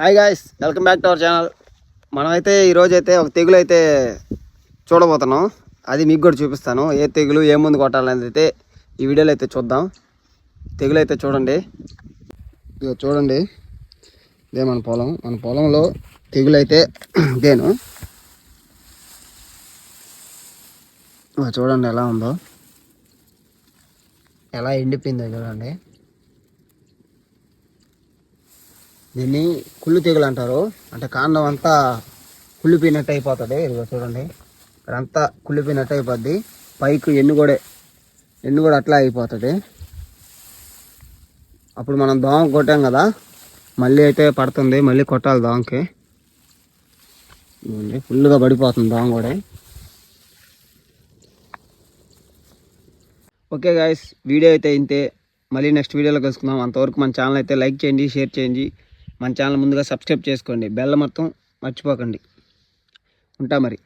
Hi guys, welcome back to our channel. మనమైతే ఈరోజు అయితే ఒక తెగులు అయితే చూడబోతున్నాం. అది మీకు కూడా చూపిస్తాను. ఏ తెగులు ఏ ముందు కొట్టాలనేది అయితే ఈ వీడియోలో అయితే చూద్దాం. తెగులు అయితే చూడండి, ఇదిగో చూడండి. ఇదే మన పొలం. మన పొలంలో తెగులు అయితే ఇదేను. చూడండి ఎలా ఉందో, ఎలా ఎండిపోయిందో చూడండి. దీన్ని కుళ్ళు తెగులు అంటారు. అంటే కాండం అంతా కుళ్ళిపోయినట్టు అయిపోతుంది. ఇదిగో చూడండి, ఇక్కడంతా కుళ్ళిపోయినట్టు అయిపోద్ది. పైకి ఎన్ను కూడా అట్లా అయిపోతుంది. అప్పుడు మనం దోమ కొట్టాం కదా, మళ్ళీ అయితే పడుతుంది. మళ్ళీ కొట్టాలి దోమకి. ఫుల్గా పడిపోతుంది దోమ కూడా. ఓకే గాయస్, వీడియో అయితే ఇంతే. మళ్ళీ నెక్స్ట్ వీడియోలో కలుసుకుందాం. అంతవరకు మన ఛానల్ అయితే లైక్ చేయండి, షేర్ చేయండి. మన ఛానల్ ముందుగా సబ్స్క్రైబ్ చేసుకోండి. బెల్ మొత్తం మర్చిపోకండి. ఉంటా మరి.